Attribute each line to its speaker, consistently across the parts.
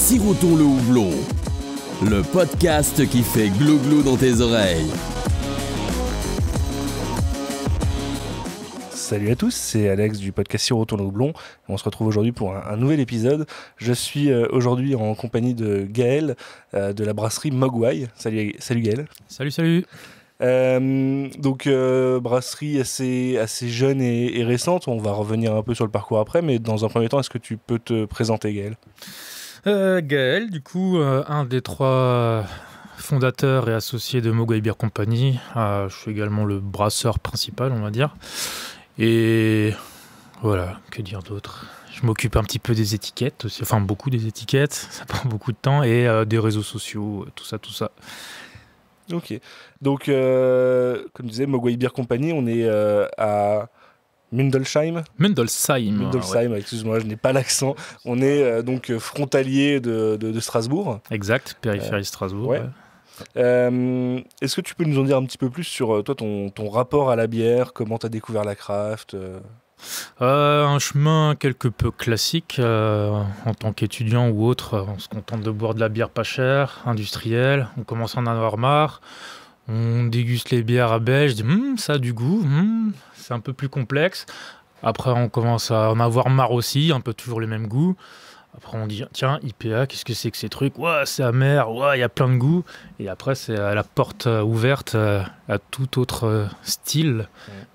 Speaker 1: Sirotons le houblon, le podcast qui fait glou-glou dans tes oreilles.
Speaker 2: Salut à tous, c'est Alex du podcast Sirotons le houblon. On se retrouve aujourd'hui pour un nouvel épisode. Je suis aujourd'hui en compagnie de Gaël de la brasserie Mogwai. Salut Gaël.
Speaker 3: Salut.
Speaker 2: Brasserie assez jeune et récente. On va revenir un peu sur le parcours après, mais dans un premier temps, est-ce que tu peux te présenter, Gaël ?
Speaker 3: Gaël, du coup, un des trois fondateurs et associés de Mogwai Beer Company. Je suis également le brasseur principal, on va dire. Et voilà, que dire d'autre ? Je m'occupe un petit peu des étiquettes aussi, enfin beaucoup des étiquettes, ça prend beaucoup de temps, et des réseaux sociaux, tout ça.
Speaker 2: Ok, donc comme je disais, Mogwai Beer Company, on est à Mundelsheim,
Speaker 3: ouais.
Speaker 2: Excuse-moi, je n'ai pas l'accent. On est donc frontalier de Strasbourg.
Speaker 3: Exact, périphérie Strasbourg.
Speaker 2: Ouais. Est-ce que tu peux nous en dire un petit peu plus sur toi, ton rapport à la bière, comment tu as découvert la craft
Speaker 3: Un chemin quelque peu classique en tant qu'étudiant ou autre. On se contente de boire de la bière pas chère, industrielle. On commence à en avoir marre. On déguste les bières à Belge. Je dis, ça a du goût. C'est un peu plus complexe. Après, on commence à en avoir marre aussi, un peu toujours les mêmes goûts. Après, on dit, tiens, IPA, qu'est-ce que c'est que ces trucs ? Ouais, c'est amer, ouais, il y a plein de goûts. Et après, c'est la porte ouverte à tout autre style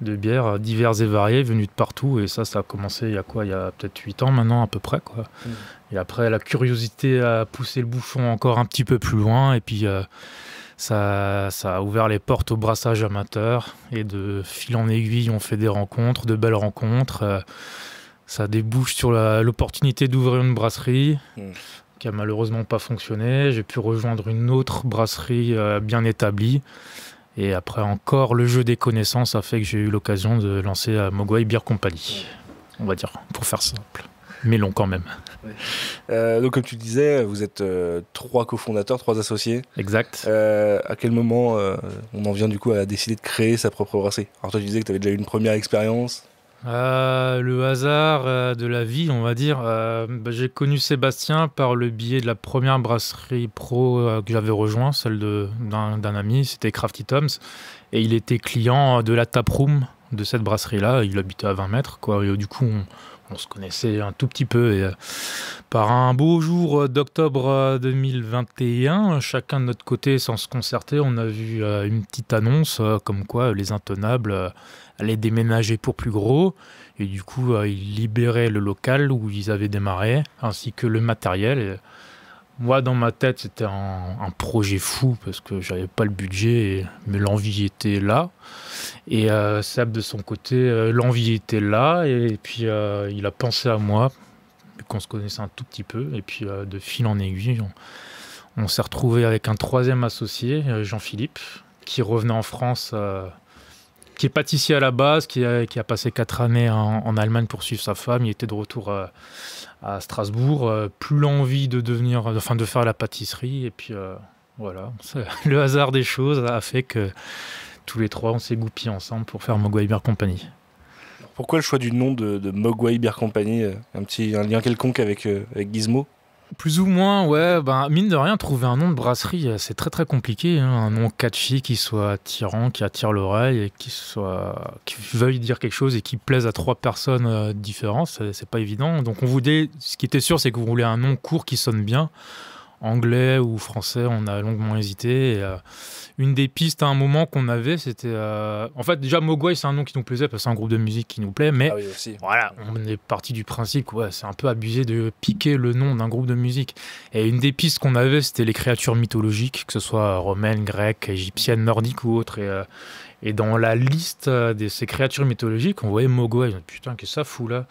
Speaker 3: de bières divers et variés, venus de partout. Et ça a commencé il y a peut-être 8 ans maintenant, à peu près, quoi. Et après, la curiosité a poussé le bouchon encore un petit peu plus loin. Et puis, ça a ouvert les portes au brassage amateur. Et de fil en aiguille, on fait des rencontres, de belles rencontres. Ça débouche sur l'opportunité d'ouvrir une brasserie qui a malheureusement pas fonctionné. J'ai pu rejoindre une autre brasserie bien établie. Et après encore, le jeu des connaissances a fait que j'ai eu l'occasion de lancer Mogwai Beer Company. On va dire, pour faire simple. Mais long quand même.
Speaker 2: Donc comme tu disais, vous êtes 3 cofondateurs, 3 associés.
Speaker 3: Exact.
Speaker 2: À quel moment on en vient du coup à décider de créer sa propre brasserie ? Alors toi tu disais que tu avais déjà eu une première expérience.
Speaker 3: Le hasard de la vie, on va dire. J'ai connu Sébastien par le biais de la première brasserie pro que j'avais rejoint, celle d'un ami, c'était Crafty Tom's. Et il était client de la taproom de cette brasserie-là. Il habitait à 20 mètres, quoi. Et du coup, on se connaissait un tout petit peu. Et par un beau jour d'octobre 2021, chacun de notre côté, sans se concerter, on a vu une petite annonce comme quoi les Intenables allaient déménager pour plus gros. Et du coup, ils libéraient le local où ils avaient démarré, ainsi que le matériel. Et moi, dans ma tête, c'était un projet fou parce que j'avais pas le budget, mais l'envie était là. Et Seb, de son côté, l'envie était là. Et puis, il a pensé à moi, qu'on se connaissait un tout petit peu. Et puis, de fil en aiguille, on s'est retrouvé avec un troisième associé, Jean-Philippe, qui revenait en France, qui est pâtissier à la base, qui a passé 4 années en Allemagne pour suivre sa femme. Il était de retour à Strasbourg, plus l'envie de faire la pâtisserie. Et puis voilà, le hasard des choses a fait que tous les 3, on s'est goupillés ensemble pour faire Mogwai Beer Company.
Speaker 2: Pourquoi le choix du nom de Mogwai Beer Company ? Un lien quelconque avec Gizmo ?
Speaker 3: Plus ou moins, ouais. Mine de rien, trouver un nom de brasserie, c'est très très compliqué. Un nom catchy qui soit attirant, qui attire l'oreille et qui veuille dire quelque chose et qui plaise à 3 personnes différentes, c'est pas évident. Donc ce qui était sûr, c'est qu'on voulait un nom court qui sonne bien. Anglais ou français, on a longuement hésité. Et, une des pistes à un moment qu'on avait, c'était... En fait, déjà, Mogwai, c'est un nom qui nous plaisait parce que c'est un groupe de musique qui nous plaît, mais voilà, on est parti du principe que c'est un peu abusé de piquer le nom d'un groupe de musique. Et une des pistes qu'on avait, c'était les créatures mythologiques, que ce soit romaines, grecques, égyptiennes, nordiques ou autres. Et dans la liste de ces créatures mythologiques, on voyait Mogwai. Putain, qu'est-ce que ça fout là ?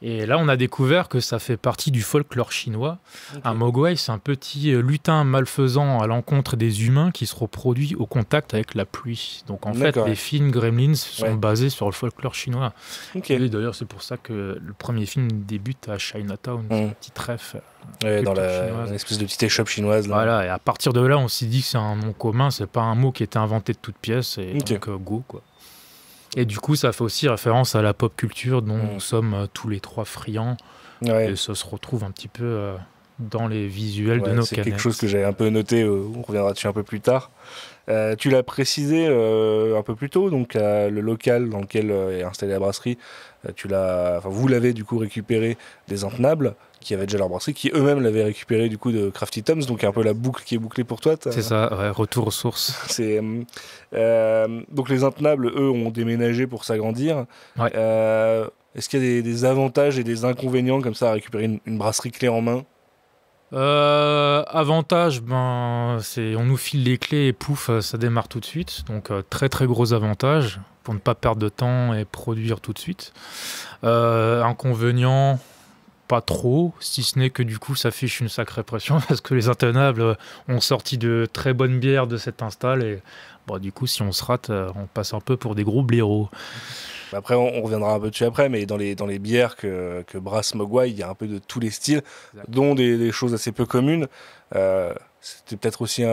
Speaker 3: Et là, on a découvert que ça fait partie du folklore chinois. Okay. Un Mogwai, c'est un petit lutin malfaisant à l'encontre des humains qui se reproduit au contact avec la pluie. Donc en fait, les films Gremlins sont basés sur le folklore chinois. Okay. Et d'ailleurs, c'est pour ça que le premier film débute à Chinatown, c'est un petit trèfle.
Speaker 2: Dans une espèce de petite échoppe chinoise. Là.
Speaker 3: Voilà, et à partir de là, on s'est dit que c'est un nom commun, c'est pas un mot qui était inventé de toutes pièces, et donc go, quoi. Et du coup, ça fait aussi référence à la pop culture dont nous sommes tous les 3 friands. Et ça se retrouve un petit peu dans les visuels de nos
Speaker 2: c'est
Speaker 3: canettes.
Speaker 2: quelque chose que j'avais un peu noté, on reviendra dessus un peu plus tard. Tu l'as précisé un peu plus tôt, donc le local dans lequel est installée la brasserie, vous l'avez du coup récupéré des intenables qui avaient déjà leur brasserie, qui eux-mêmes l'avaient récupéré du coup de Crafty Toms, donc un peu la boucle qui est bouclée pour toi.
Speaker 3: C'est ça, ouais, retour aux sources.
Speaker 2: Donc les intenables, eux, ont déménagé pour s'agrandir.
Speaker 3: Ouais.
Speaker 2: Est-ce qu'il y a des avantages et des inconvénients comme ça à récupérer une brasserie clé en main?
Speaker 3: Avantage, on nous file les clés et pouf, ça démarre tout de suite. Donc très très gros avantage pour ne pas perdre de temps et produire tout de suite. Inconvénient, pas trop, si ce n'est que du coup ça fiche une sacrée pression parce que les intenables ont sorti de très bonnes bières de cette install et du coup si on se rate, on passe un peu pour des gros blaireaux.
Speaker 2: Après, on reviendra un peu dessus après, mais dans les bières que brasse Mogwai, il y a un peu de tous les styles, dont des choses assez peu communes. C'était peut-être aussi,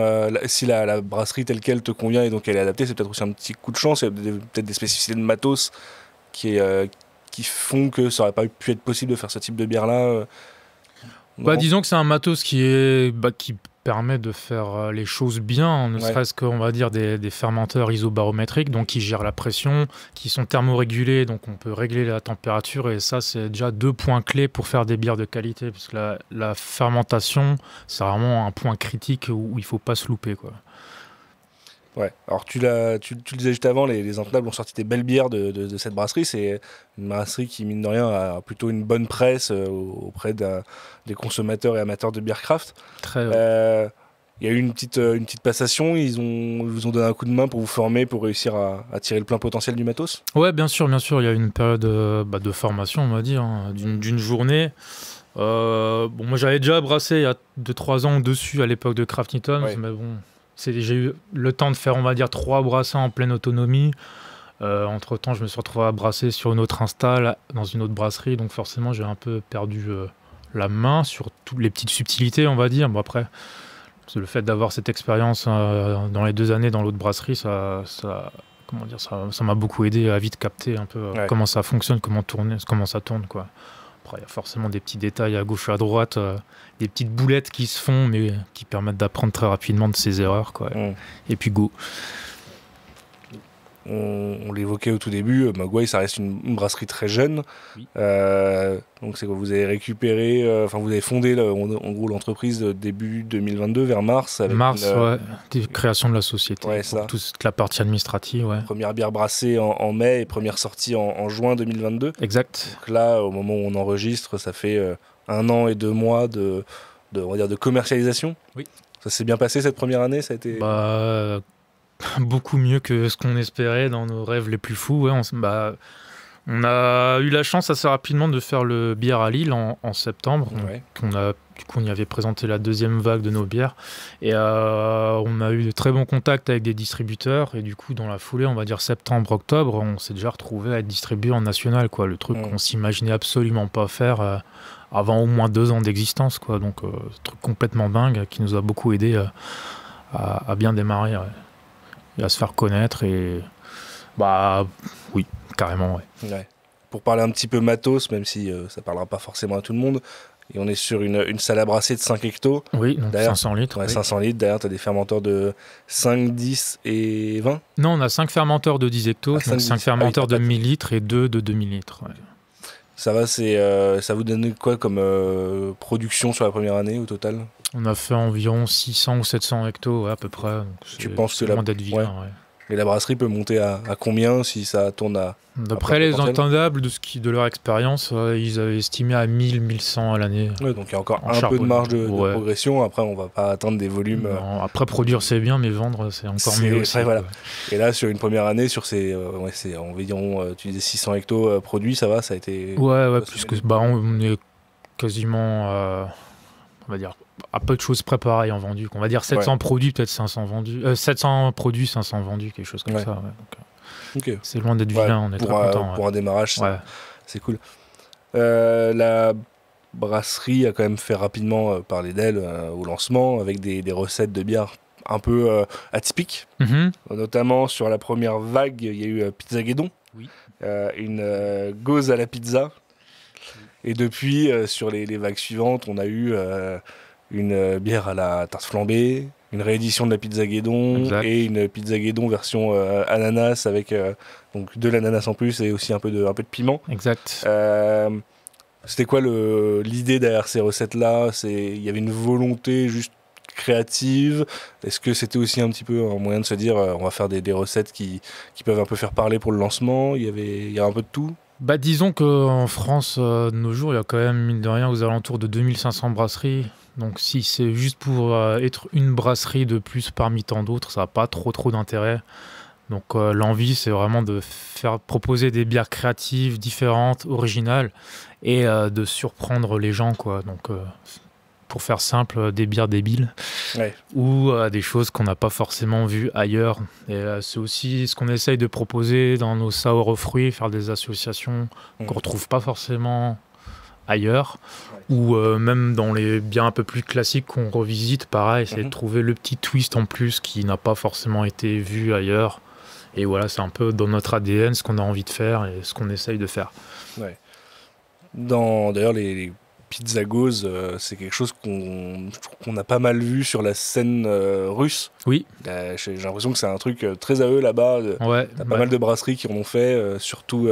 Speaker 2: si la brasserie telle qu'elle te convient et donc elle est adaptée, c'est peut-être aussi un petit coup de chance. Il y a peut-être des spécificités de matos qui font que ça n'aurait pas pu être possible de faire ce type de bière-là.
Speaker 3: Disons que c'est un matos qui permet de faire les choses bien, ne serait-ce qu'on va dire des fermenteurs isobarométriques, donc qui gèrent la pression, qui sont thermorégulés, donc on peut régler la température, et ça c'est déjà 2 points clés pour faire des bières de qualité, parce que la fermentation, c'est vraiment un point critique où il ne faut pas se louper, quoi.
Speaker 2: Ouais, alors tu le disais juste avant, les intenables ont sorti des belles bières de cette brasserie. C'est une brasserie qui, mine de rien, a plutôt une bonne presse auprès des consommateurs et amateurs de bière craft.
Speaker 3: Très
Speaker 2: il y a eu une petite passation, ils vous ont donné un coup de main pour vous former, pour réussir à tirer le plein potentiel du matos.
Speaker 3: Ouais, bien sûr, il y a eu une période de formation, on va dire, d'une journée. Moi j'avais déjà brassé il y a 2-3 ans dessus à l'époque de Crafty Toms, mais bon... J'ai eu le temps de faire, on va dire, 3 brassins en pleine autonomie. Entre-temps, je me suis retrouvé à brasser sur une autre install, dans une autre brasserie. Donc forcément, j'ai un peu perdu la main sur toutes les petites subtilités, on va dire. Bon, après, le fait d'avoir cette expérience dans les 2 années dans l'autre brasserie, ça m'a beaucoup aidé à vite capter un peu comment ça fonctionne, comment ça tourne, quoi. Après, il y a forcément des petits détails à gauche et à droite, des petites boulettes qui se font, mais qui permettent d'apprendre très rapidement de ses erreurs, quoi. Et puis go.
Speaker 2: On l'évoquait au tout début, Mogwai, ça reste une brasserie très jeune.
Speaker 3: Oui.
Speaker 2: Donc c'est quoi, vous avez récupéré, vous avez fondé en gros l'entreprise début 2022, vers mars. Avec
Speaker 3: création de la société, pour toute la partie administrative. Ouais.
Speaker 2: Première bière brassée en mai et première sortie en juin 2022.
Speaker 3: Exact.
Speaker 2: Donc là, au moment où on enregistre, ça fait 1 an et 2 mois on va dire de commercialisation.
Speaker 3: Oui.
Speaker 2: Ça s'est bien passé cette première année, ça a été...
Speaker 3: Beaucoup mieux que ce qu'on espérait dans nos rêves les plus fous. Ouais, on a eu la chance assez rapidement de faire le bière à Lille en septembre. On y avait présenté la 2e vague de nos bières. Et on a eu de très bons contacts avec des distributeurs. Et du coup, dans la foulée, on va dire septembre-octobre, on s'est déjà retrouvé à être distribué en national, quoi. Le truc qu'on s'imaginait absolument pas faire avant au moins 2 ans d'existence, quoi. Donc, un truc complètement dingue qui nous a beaucoup aidé à bien démarrer. Ouais. Et à se faire connaître et oui, carrément, ouais.
Speaker 2: Pour parler un petit peu matos, même si ça parlera pas forcément à tout le monde, et on est sur une salle à brasser de 5 hectos.
Speaker 3: Oui, donc 500 litres.
Speaker 2: Ouais, 500 litres, derrière tu as des fermenteurs de 5, 10 et 20.
Speaker 3: Non, on a 5 fermenteurs de 10 hectos, 5 fermenteurs de 1000 litres et 2 de 2000 litres. Ouais.
Speaker 2: Ça va, ça vous donne quoi comme production sur la première année au total?
Speaker 3: On a fait environ 600 ou 700 hectos, à peu près. Donc
Speaker 2: tu penses que
Speaker 3: d'être vilain, ouais.
Speaker 2: Et la brasserie peut monter à combien si ça tourne à...
Speaker 3: D'après les entendables de leur expérience, ils avaient estimé à 1000-1100 à l'année.
Speaker 2: Ouais, donc il y a encore un peu de marge de progression. Après, on va pas atteindre des volumes...
Speaker 3: Non, après, produire c'est bien, mais vendre c'est encore mieux aussi.
Speaker 2: Voilà. Et là, sur une première année, sur ces c'est environ, tu disais 600 hectos produits, ça va, ça a été...
Speaker 3: Ouais, plus que... on est quasiment... on va dire... à peu de choses préparées en vendu. On va dire 700 produits, peut-être 500 vendus. 700 produits, 500 vendus, quelque chose comme ça. Ouais. Donc, c'est loin d'être vilain, on est très content.
Speaker 2: Pour un démarrage, c'est cool. La brasserie a quand même fait rapidement parler d'elle au lancement, avec des recettes de bière un peu atypiques. Notamment sur la première vague, il y a eu Pizza Guédon, une gauze à la pizza. Et depuis, sur les vagues suivantes, on a eu une bière à la tarte flambée, une réédition de la pizza Guédon et une pizza Guédon version ananas avec donc de l'ananas en plus et aussi un peu de piment.
Speaker 3: Exact.
Speaker 2: C'était quoi l'idée derrière ces recettes-là? Il y avait une volonté juste créative? Est-ce que c'était aussi un petit peu un moyen de se dire on va faire des recettes qui peuvent un peu faire parler pour le lancement? Il y a un peu de tout?
Speaker 3: Bah, disons qu'en France, de nos jours, il y a quand même, mine de rien, aux alentours de 2500 brasseries. Donc si c'est juste pour être une brasserie de plus parmi tant d'autres, ça n'a pas trop d'intérêt. Donc l'envie, c'est vraiment de faire proposer des bières créatives, différentes, originales, et de surprendre les gens, quoi. Donc pour faire simple, des bières débiles, ou des choses qu'on n'a pas forcément vues ailleurs. Et c'est aussi ce qu'on essaye de proposer dans nos sour aux fruits, faire des associations qu'on ne retrouve pas forcément ailleurs, ou même dans les bières un peu plus classiques qu'on revisite, pareil, c'est de trouver le petit twist en plus qui n'a pas forcément été vu ailleurs. Et voilà, c'est un peu dans notre ADN ce qu'on a envie de faire et ce qu'on essaye de faire.
Speaker 2: Ouais. D'ailleurs, les Pizzagos, c'est quelque chose qu'on a pas mal vu sur la scène russe.
Speaker 3: Oui.
Speaker 2: J'ai l'impression que c'est un truc très à eux là-bas.
Speaker 3: Ouais,
Speaker 2: pas mal de brasseries qui en ont fait, surtout...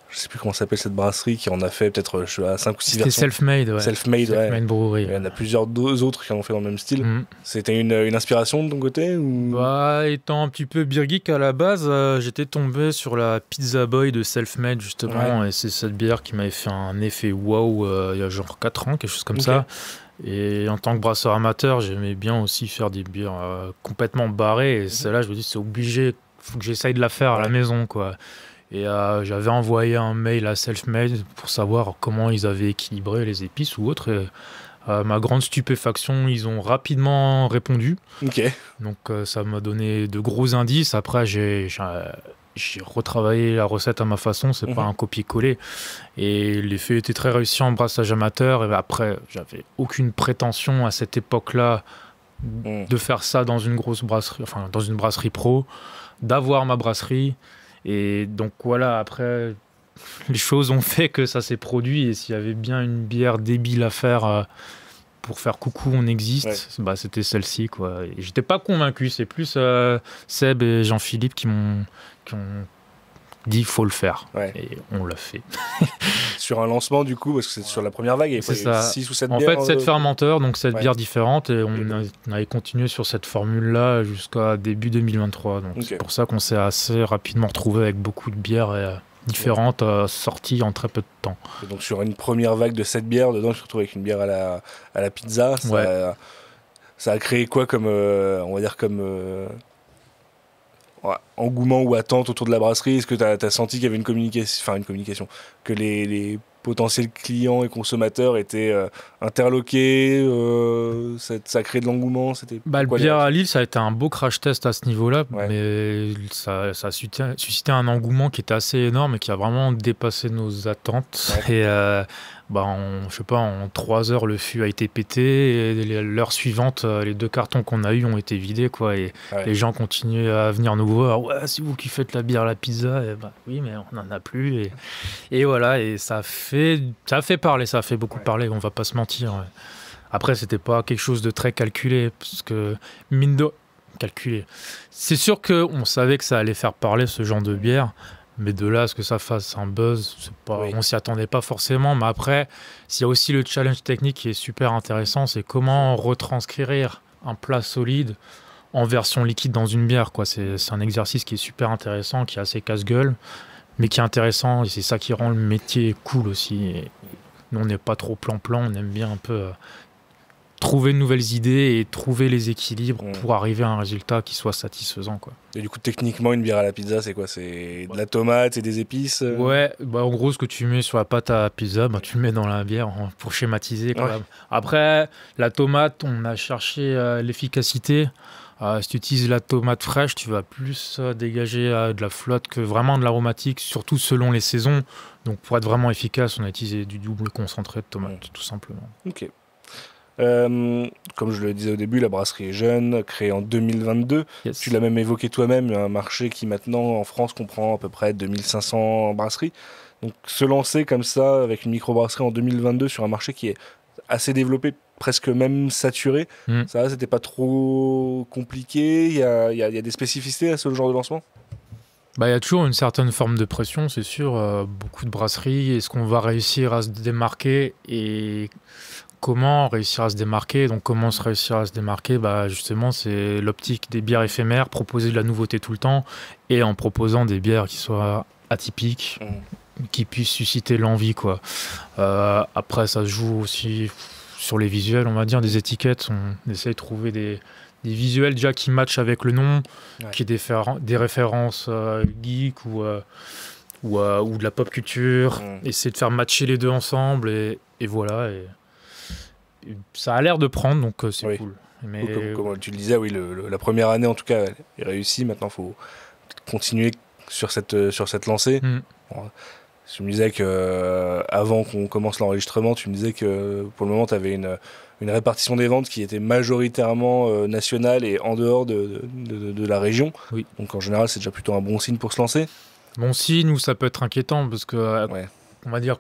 Speaker 2: je sais plus comment s'appelle cette brasserie qui en a fait peut-être 5 ou 6 versions.
Speaker 3: C'était Self-Made, ouais.
Speaker 2: Self-Made
Speaker 3: Brewery.
Speaker 2: Il y en a plusieurs autres qui en ont fait dans le même style. C'était une inspiration de ton côté ou...
Speaker 3: Bah, étant un petit peu beer geek à la base, j'étais tombé sur la Pizza Boy de Self-Made justement, et c'est cette bière qui m'avait fait un effet waouh il y a genre 4 ans, quelque chose comme ça. Et en tant que brasseur amateur, j'aimais bien aussi faire des bières complètement barrées, et celle-là, je me dis, c'est obligé, faut que j'essaye de la faire à la maison, quoi. Et j'avais envoyé un mail à Self-Made pour savoir comment ils avaient équilibré les épices ou autre. Et, à ma grande stupéfaction, ils ont rapidement répondu. Donc ça m'a donné de gros indices. Après, j'ai retravaillé la recette à ma façon. C'est pas un copier-coller. Et l'effet était très réussi en brassage amateur. Et après, j'avais aucune prétention à cette époque-là de faire ça dans une grosse brasserie, enfin dans une brasserie pro, d'avoir ma brasserie. Et donc voilà, après, les choses ont fait que ça s'est produit. Et s'il y avait bien une bière débile à faire pour faire coucou, on existe, bah, c'était celle-ci, quoi. Et j'étais pas convaincu. C'est plus Seb et Jean-Philippe qui ont dit faut le faire. Et on l'a fait.
Speaker 2: Sur un lancement, du coup, parce que c'est sur la première vague, il y a 6 ou 7 bières.
Speaker 3: En fait, 7 fermenteurs, donc 7 bières différentes, et on avait continué sur cette formule-là jusqu'à début 2023. Donc c'est pour ça qu'on s'est assez rapidement retrouvé avec beaucoup de bières différentes sorties en très peu de temps.
Speaker 2: Et donc sur une première vague de 7 bières, dedans, je me retrouve avec une bière à la pizza. Ça a créé quoi comme, on va dire, comme... engouement ou attente autour de la brasserie? Est-ce que tu as senti qu'il y avait une communication, que les potentiels clients et consommateurs étaient interloqués, ça crée de l'engouement?
Speaker 3: Le bière à Lille, ça a été un beau crash test à ce niveau-là, mais ça a suscité un engouement qui était assez énorme et qui a vraiment dépassé nos attentes. Et en 3 heures, le fût a été pété, et l'heure suivante, les 2 cartons qu'on a eus ont été vidés, quoi, et les gens continuaient à venir nous voir. Ouais, c'est vous qui faites la bière à la pizza. Et oui, mais on n'en a plus. Et voilà, et ça a fait parler, ça a fait beaucoup parler, on va pas se mentir. Après, c'était pas quelque chose de très calculé, parce que calculé. C'est sûr qu'on savait que ça allait faire parler ce genre de bière. Mais de là à ce que ça fasse un buzz, on s'y attendait pas forcément. Mais après, il y a aussi le challenge technique qui est super intéressant, c'est comment retranscrire un plat solide en version liquide dans une bière, quoi. C'est un exercice qui est super intéressant, qui est assez casse-gueule, mais qui est intéressant, et c'est ça qui rend le métier cool aussi. Et nous, on n'est pas trop plan-plan, on aime bien un peu trouver de nouvelles idées et trouver les équilibres pour arriver à un résultat qui soit satisfaisant, quoi.
Speaker 2: Et du coup, techniquement, une bière à la pizza, c'est quoi? C'est de la tomate et des épices?
Speaker 3: Ouais, en gros, ce que tu mets sur la pâte à pizza, tu le mets dans la bière pour schématiser, quoi. Après, la tomate, on a cherché l'efficacité. Si tu utilises la tomate fraîche, tu vas plus dégager de la flotte que vraiment de l'aromatique, surtout selon les saisons. Donc pour être vraiment efficace, on a utilisé du double concentré de tomate, tout simplement.
Speaker 2: Ok. Comme je le disais au début, la brasserie est jeune, créée en 2022.
Speaker 3: Yes.
Speaker 2: Tu l'as même évoqué toi-même, un marché qui maintenant en France comprend à peu près 2500 brasseries. Donc se lancer comme ça avec une microbrasserie en 2022 sur un marché qui est assez développé, presque même saturé, ça c'était pas trop compliqué. Il y a des spécificités à ce genre de lancement?
Speaker 3: Il y a toujours une certaine forme de pression, c'est sûr. Beaucoup de brasseries. Est-ce qu'on va réussir à se démarquer et comment réussir à se démarquer? Donc, comment se réussir à se démarquer? Justement, c'est l'optique des bières éphémères, proposer de la nouveauté tout le temps et en proposant des bières qui soient atypiques, qui puissent susciter l'envie, quoi. Après, ça se joue aussi sur les visuels, on va dire, des étiquettes. On essaie de trouver des visuels déjà qui matchent avec le nom, qui est des références geek ou de la pop culture. Essayer de faire matcher les deux ensemble et voilà. Et ça a l'air de prendre, donc c'est cool. Mais...
Speaker 2: Comme tu le disais, oui, la première année en tout cas est réussie. Maintenant, il faut continuer sur cette lancée. Bon, tu me disais que avant qu'on commence l'enregistrement, tu me disais que pour le moment, tu avais une répartition des ventes qui était majoritairement nationale et en dehors de la région.
Speaker 3: Oui.
Speaker 2: Donc en général, c'est déjà plutôt un bon signe pour se lancer.
Speaker 3: Bon signe, ou ça peut être inquiétant parce que, on va dire,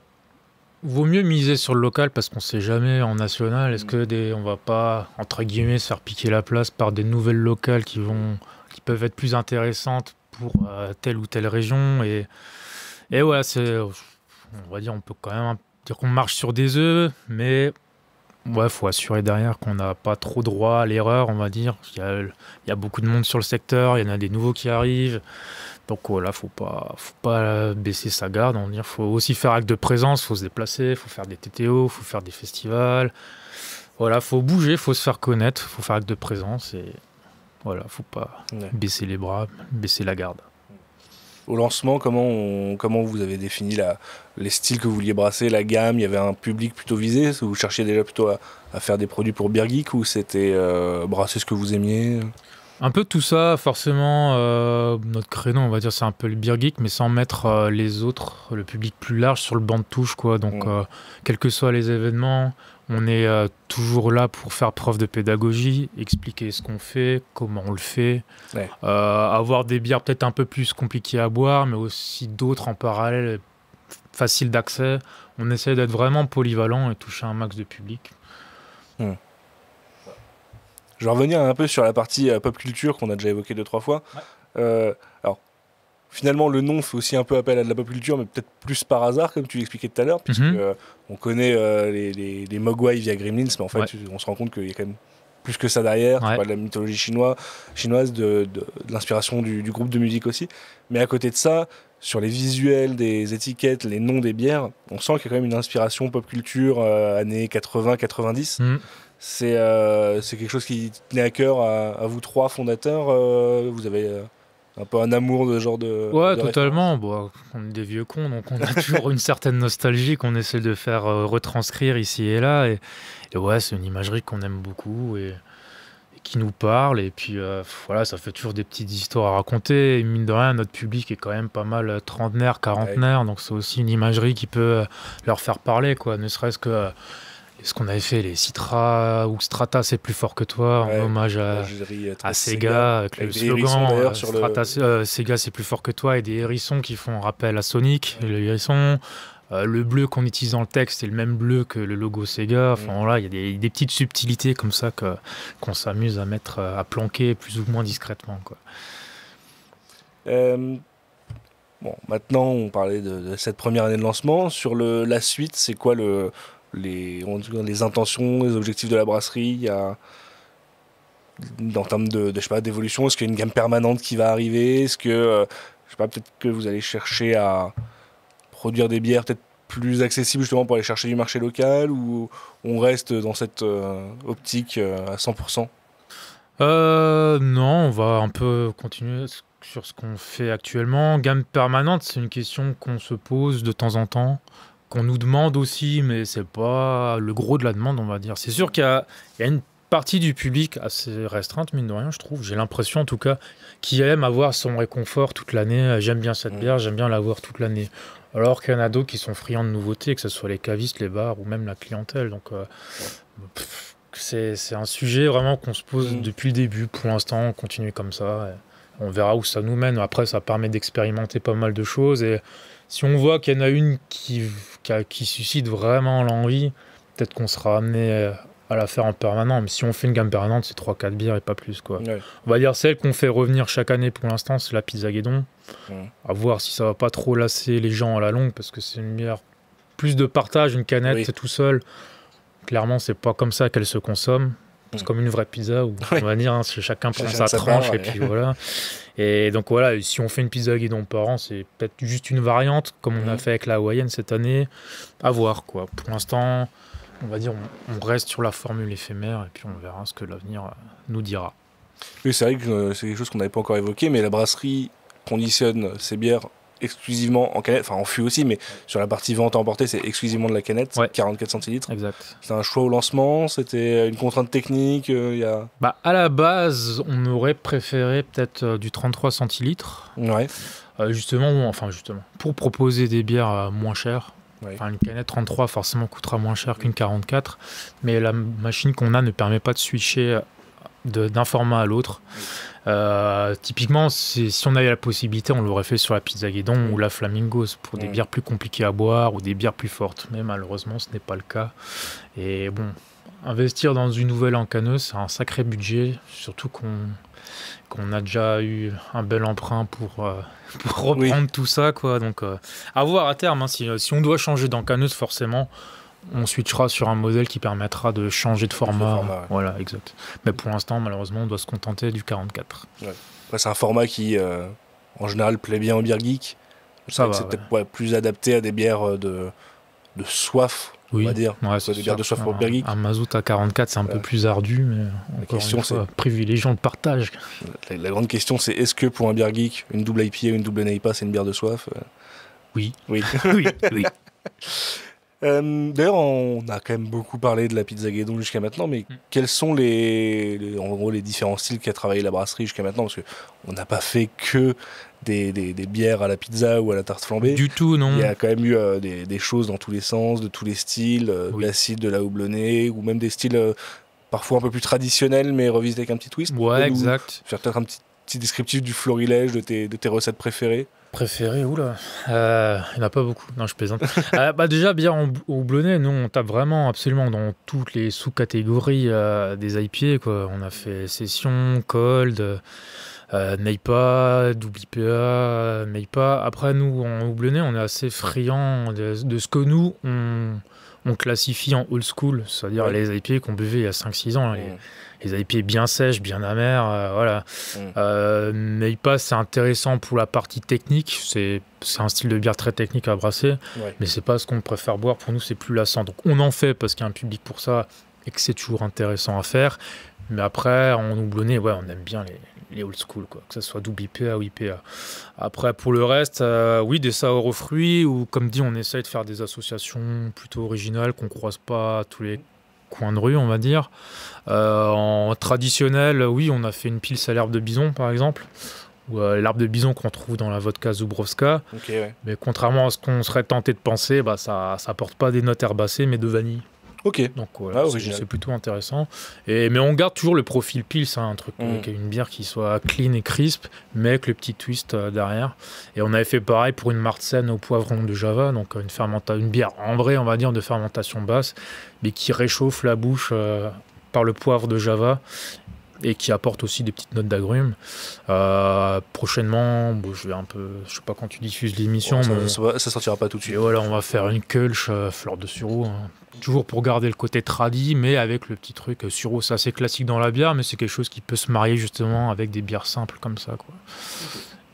Speaker 3: vaut mieux miser sur le local parce qu'on ne sait jamais en national. Est-ce que on va pas, entre guillemets, se faire piquer la place par des nouvelles locales qui peuvent être plus intéressantes pour telle ou telle région et voilà, on va dire, on peut quand même dire qu'on marche sur des œufs, mais faut assurer derrière qu'on n'a pas trop droit à l'erreur, on va dire. Il y a beaucoup de monde sur le secteur, il y en a des nouveaux qui arrivent. Donc voilà, faut pas baisser sa garde. Il faut aussi faire acte de présence, faut se déplacer, faut faire des TTO, faut faire des festivals. Voilà, faut bouger, faut se faire connaître, faut faire acte de présence et voilà, faut pas baisser les bras, baisser la garde.
Speaker 2: Au lancement, comment vous avez défini les styles que vous vouliez brasser, la gamme? Il y avait un public plutôt visé? Vous cherchiez déjà plutôt à faire des produits pour Beer Geek ou c'était brasser ce que vous aimiez?
Speaker 3: Un peu tout ça, forcément. Notre créneau, on va dire, c'est un peu le Beer Geek, mais sans mettre les autres, le public plus large, sur le banc de touche, quoi. Donc, quels que soient les événements, on est toujours là pour faire preuve de pédagogie, expliquer ce qu'on fait, comment on le fait, avoir des bières peut-être un peu plus compliquées à boire, mais aussi d'autres en parallèle, faciles d'accès. On essaie d'être vraiment polyvalent et toucher un max de public.
Speaker 2: Je vais revenir un peu sur la partie pop culture qu'on a déjà évoquée 2-3 fois. Alors, finalement, le nom fait aussi un peu appel à de la pop culture, mais peut-être plus par hasard, comme tu l'expliquais tout à l'heure, puisque on connaît les Mogwai via Gremlins, mais en fait, on se rend compte qu'il y a quand même plus que ça derrière. Tu vois, de la mythologie chinoise, de l'inspiration du groupe de musique aussi. Mais à côté de ça, sur les visuels des étiquettes, les noms des bières, on sent qu'il y a quand même une inspiration pop culture années 80-90. C'est quelque chose qui tenait à cœur à vous trois fondateurs. Vous avez un peu un amour de genre de...
Speaker 3: Ouais,
Speaker 2: de
Speaker 3: totalement. On est des vieux cons, donc on a toujours une certaine nostalgie qu'on essaie de faire retranscrire ici et là. Et ouais, c'est une imagerie qu'on aime beaucoup et qui nous parle. Et puis voilà, ça fait toujours des petites histoires à raconter. Et mine de rien, notre public est quand même pas mal trentenaire, quarantenaire. Donc c'est aussi une imagerie qui peut leur faire parler, quoi. Ne serait-ce que... ce qu'on avait fait, les Citra ou Strata, c'est plus fort que toi, en hommage à Sega, avec le slogan Sega, c'est plus fort que toi, et des hérissons qui font rappel à Sonic, le hérisson. Le bleu qu'on utilise dans le texte, c'est le même bleu que le logo Sega. Enfin, voilà, il y a des petites subtilités comme ça qu'on s'amuse à mettre, à planquer plus ou moins discrètement, quoi.
Speaker 2: Bon, maintenant, on parlait de cette première année de lancement. Sur la suite, c'est quoi les intentions, les objectifs de la brasserie? Il y a, en termes je sais pas, d'évolution, est-ce qu'il y a une gamme permanente qui va arriver? Est-ce que, je sais pas, peut-être que vous allez chercher à produire des bières peut-être plus accessibles justement pour aller chercher du marché local, ou on reste dans cette optique à 100%?
Speaker 3: Non, on va un peu continuer sur ce qu'on fait actuellement. Gamme permanente, c'est une question qu'on se pose de temps en temps, qu'on nous demande aussi, mais c'est pas le gros de la demande, on va dire. C'est sûr qu'il y a une partie du public assez restreinte, mine de rien, je trouve. J'ai l'impression, en tout cas, qui aime avoir son réconfort toute l'année. J'aime bien cette bière, j'aime bien l'avoir toute l'année. Alors qu'il y en a d'autres qui sont friands de nouveautés, que ce soit les cavistes, les bars ou même la clientèle. Donc, c'est un sujet vraiment qu'on se pose depuis le début. Pour l'instant, on continue comme ça. On verra où ça nous mène. Après, ça permet d'expérimenter pas mal de choses. Et si on voit qu'il y en a une qui suscite vraiment l'envie, peut-être qu'on sera amené à la faire en permanent. Mais si on fait une gamme permanente, c'est 3-4 bières et pas plus, quoi.
Speaker 2: Ouais.
Speaker 3: On va dire celle qu'on fait revenir chaque année pour l'instant, c'est la Pizzaguedon. À voir si ça va pas trop lasser les gens à la longue, parce que c'est une bière plus de partage, une canette tout seul. Clairement, c'est pas comme ça qu'elle se consomme. C'est comme une vraie pizza où on va dire chacun prend sa tranche et puis voilà. Et donc voilà, si on fait une Pizzaguedon par an, c'est peut-être juste une variante comme on a fait avec la hawaïenne cette année. À voir, quoi. Pour l'instant, on va dire on reste sur la formule éphémère et puis on verra ce que l'avenir nous dira.
Speaker 2: Oui, c'est vrai que c'est quelque chose qu'on n'avait pas encore évoqué, mais la brasserie conditionne ses bières exclusivement en canette, enfin en fût aussi, mais sur la partie vente à emporter, c'est exclusivement de la canette, 44 centilitres.
Speaker 3: Exact.
Speaker 2: C'était un choix au lancement, c'était une contrainte technique.
Speaker 3: À la base, on aurait préféré peut-être du 33 centilitres.
Speaker 2: Ouais.
Speaker 3: Justement, pour proposer des bières moins chères. Enfin, une canette 33 forcément coûtera moins cher qu'une 44, mais la machine qu'on a ne permet pas de switcher d'un format à l'autre. Typiquement, si on avait la possibilité, on l'aurait fait sur la Pizzaguedon ou la Flamingos pour des bières plus compliquées à boire ou des bières plus fortes. Mais malheureusement, ce n'est pas le cas. Et bon, investir dans une nouvelle en canneuse, c'est un sacré budget, surtout qu'on a déjà eu un bel emprunt pour reprendre tout ça, quoi. Donc, à voir à terme. Hein, si on doit changer d'encanneuse, forcément, on switchera sur un modèle qui permettra de changer de format. Voilà, exact. Mais pour l'instant, malheureusement, on doit se contenter du 44.
Speaker 2: Ouais. Après, c'est un format qui, en général, plaît bien aux bières geeks. C'est peut-être plus adapté à des bières de soif, on va dire. Des bières de soif pour bières geeks.
Speaker 3: Un mazout à 44, c'est un peu plus ardu, mais
Speaker 2: la question, c'est
Speaker 3: privilégions le partage.
Speaker 2: La grande question, c'est est-ce que pour un bière geek, une double IPA ou une double NIPA, c'est une bière de soif?
Speaker 3: Oui.
Speaker 2: Oui. D'ailleurs, on a quand même beaucoup parlé de la Pizzaguedon jusqu'à maintenant, mais quels sont les différents styles qu'a travaillé la brasserie jusqu'à maintenant? Parce qu'on n'a pas fait que des bières à la pizza ou à la tarte flambée.
Speaker 3: Du tout, non.
Speaker 2: Il y a quand même eu des choses dans tous les sens, de tous les styles, de l'acide, de la houblonnée, ou même des styles parfois un peu plus traditionnels, mais revisités avec un petit twist.
Speaker 3: Ouais, exact.
Speaker 2: Faire peut-être un petit descriptif du florilège de tes recettes préférées.
Speaker 3: Préféré, oula, il n'y en a pas beaucoup, non je plaisante. Déjà, bière houblonnée, nous on tape vraiment absolument dans toutes les sous-catégories des IPA, quoi. On a fait Session, Cold, NIPA, double IPA, NIPA. Après nous, en houblonnée, on est assez friand de ce que nous, on classifie en old school, c'est-à-dire les IPA qu'on buvait il y a 5-6 ans. Les IPA bien sèches, bien amères, voilà. NIPA, c'est intéressant pour la partie technique. C'est un style de bière très technique à brasser, mais c'est pas ce qu'on préfère boire. Pour nous, c'est plus lassant. Donc, on en fait parce qu'il y a un public pour ça et que c'est toujours intéressant à faire. Mais après, en houblonné, on aime bien les old school, quoi. Que ce soit double IPA ou IPA. Après, pour le reste, des sours aux fruits, ou comme dit, on essaye de faire des associations plutôt originales qu'on croise pas à tous les coins de rue, on va dire. En traditionnel, on a fait une pils à l'herbe de bison, par exemple, ou l'herbe de bison qu'on trouve dans la vodka Zubrowska. Mais contrairement à ce qu'on serait tenté de penser, ça apporte pas des notes herbacées, mais de vanille. Donc voilà, c'est plutôt intéressant. Mais on garde toujours le profil pils, un truc avec une bière qui soit clean et crisp, mais avec le petit twist derrière. Et on avait fait pareil pour une Martsen au poivron de Java, donc une bière ambrée, on va dire, de fermentation basse, mais qui réchauffe la bouche par le poivre de Java et qui apporte aussi des petites notes d'agrumes. Prochainement, je sais pas quand tu diffuses l'émission,
Speaker 2: ça sortira pas tout de suite.
Speaker 3: Et voilà, on va faire une Kölsch fleur de sureau, toujours pour garder le côté tradi, mais avec le petit truc sureau. C'est assez classique dans la bière, mais c'est quelque chose qui peut se marier justement avec des bières simples comme ça, quoi.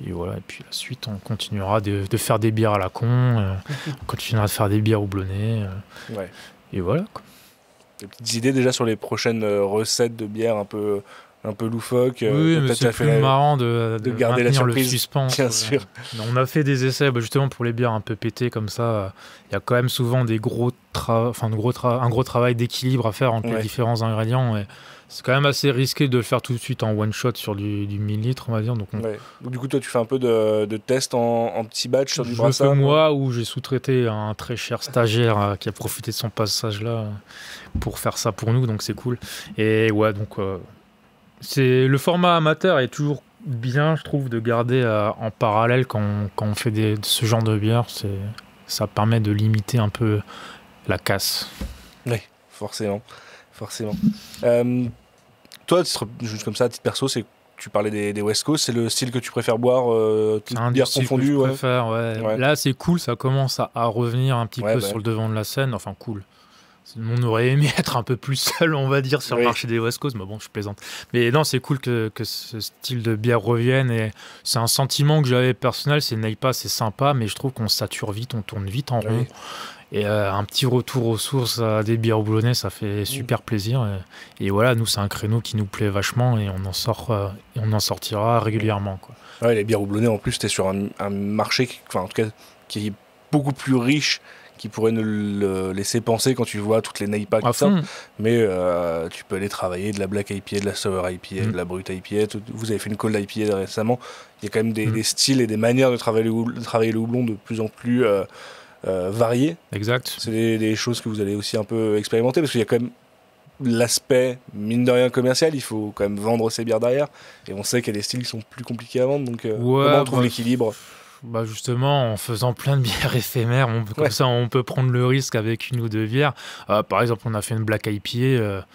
Speaker 3: Et voilà, et puis la suite, on continuera de faire des bières à la con, on continuera de faire des bières houblonnées, et voilà, quoi.
Speaker 2: Des petites idées déjà sur les prochaines recettes de bière un peu loufoques.
Speaker 3: Mais c'est plus marrant de
Speaker 2: garder la surprise,
Speaker 3: le suspense.
Speaker 2: Bien sûr.
Speaker 3: On a fait des essais justement pour les bières un peu pétées comme ça. Il y a quand même souvent un gros travail d'équilibre à faire entre les différents ingrédients. Et c'est quand même assez risqué de le faire tout de suite en one shot sur du 1000 litres, on va dire. Donc,
Speaker 2: du coup, toi, tu fais un peu de tests en petit batch sur du brassard.
Speaker 3: Je fais moi, où j'ai sous-traité un très cher stagiaire qui a profité de son passage là pour faire ça pour nous, donc c'est cool. Et ouais, donc c'est le format amateur est toujours bien, je trouve, de garder en parallèle quand on fait ce genre de bière. Ça permet de limiter un peu la casse.
Speaker 2: Oui, forcément. Toi, juste comme ça, à titre perso, tu parlais des West Coast, c'est le style que tu préfères boire, toutes bières confondues?
Speaker 3: Je préfère, ouais. Là, c'est cool, ça commence à revenir un petit peu sur le devant de la scène. Enfin, cool. On aurait aimé être un peu plus seul, on va dire, sur le marché des West Coast, mais bon, je plaisante. Mais non, c'est cool que ce style de bière revienne, et c'est un sentiment que j'avais personnel. C'est Neipa, c'est sympa, mais je trouve qu'on sature vite, on tourne vite en rond. Et un petit retour aux sources à des bières houblonnées, ça fait super plaisir. Et voilà, nous, c'est un créneau qui nous plaît vachement, et on en sortira régulièrement, quoi.
Speaker 2: Ouais, les bières houblonnées, en plus, t'es sur un marché en tout cas, qui est beaucoup plus riche, qui pourrait nous le laisser penser quand tu vois toutes les Neipa qui sortent. Mais tu peux aller travailler de la Black IPA, de la Sour IPA, de la Brut IPA. Vous avez fait une Cold IPA récemment. Il y a quand même des styles et des manières de travailler le houblon de plus en plus variés.
Speaker 3: Exact.
Speaker 2: C'est des choses que vous allez aussi un peu expérimenter, parce qu'il y a quand même l'aspect, mine de rien, commercial. Il faut quand même vendre ses bières derrière. Et on sait qu'il y a des styles qui sont plus compliqués à vendre. Donc comment on trouve l'équilibre?
Speaker 3: Justement, en faisant plein de bières éphémères, comme ça on peut prendre le risque avec une ou deux bières. Par exemple, on a fait une Black IPA.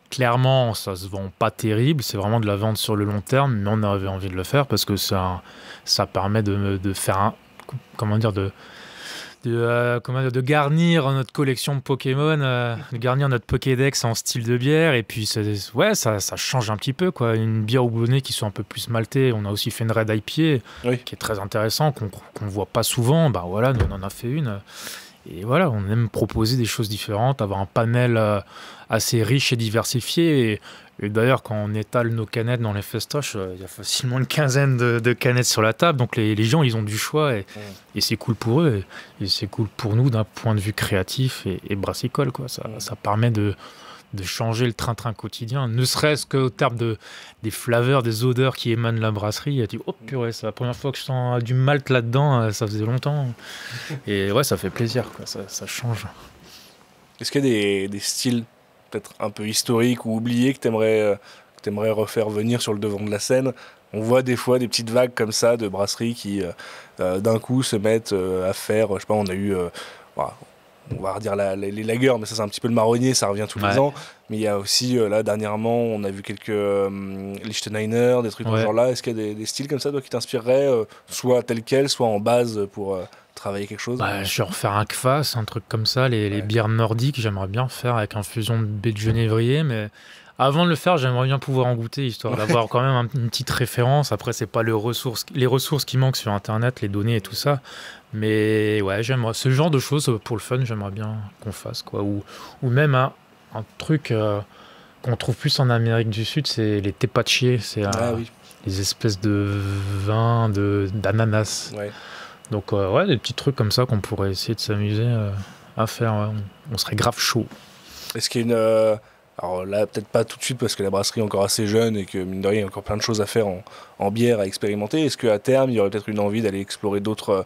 Speaker 3: Clairement, ça se vend pas terrible. C'est vraiment de la vente sur le long terme, mais on avait envie de le faire parce que ça permet de faire de garnir notre collection Pokémon, de garnir notre Pokédex en style de bière, et puis ça change un petit peu, quoi. Une bière houblonnée qui soit un peu plus maltée. On a aussi fait une Red IPA qui est très intéressant, qu'on voit pas souvent. Bah voilà, nous on en a fait une. Et voilà, on aime proposer des choses différentes, avoir un panel assez riche et diversifié. Et d'ailleurs, quand on étale nos canettes dans les festoches, il y a facilement une quinzaine de canettes sur la table. Donc les gens, ils ont du choix, et c'est cool pour eux. Et c'est cool pour nous d'un point de vue créatif et brassicole, quoi. Ça permet de changer le train-train quotidien, ne serait-ce qu'au terme des flaveurs, des odeurs qui émanent de la brasserie. Tu dis, oh purée, c'est la première fois que je sens du malt là-dedans, ça faisait longtemps. Et ouais, ça fait plaisir, quoi. Ça change.
Speaker 2: Est-ce qu'il y a des styles peut-être un peu historiques ou oubliés que t'aimerais refaire venir sur le devant de la scène? On voit des fois des petites vagues comme ça de brasseries qui d'un coup se mettent à faire, je sais pas, on a eu... on va redire les lagers, mais ça c'est un petit peu le marronnier, ça revient tous les ans. Mais il y a aussi, là dernièrement, on a vu quelques Liechtensteiner, des trucs dans ce genre-là. Est-ce qu'il y a des styles comme ça, toi, qui t'inspireraient, soit tel quel, soit en base pour travailler quelque chose?
Speaker 3: Je vais refaire un Kvass, un truc comme ça, les bières nordiques, j'aimerais bien faire avec infusion de baie de genévrier, mais avant de le faire, j'aimerais bien pouvoir en goûter, histoire d'avoir quand même une petite référence. Après, c'est pas les ressources qui manquent sur Internet, les données et tout ça. Mais ouais, j'aimerais ce genre de choses pour le fun, j'aimerais bien qu'on fasse, quoi. Ou même un truc qu'on trouve plus en Amérique du Sud, c'est les tepache, c'est les espèces de vins d'ananas. Donc des petits trucs comme ça qu'on pourrait essayer de s'amuser à faire. On serait grave chaud.
Speaker 2: Est-ce qu'il y a alors là, peut-être pas tout de suite parce que la brasserie est encore assez jeune et que, mine de rien, il y a encore plein de choses à faire en bière, à expérimenter. Est-ce qu'à terme, il y aurait peut-être une envie d'aller explorer d'autres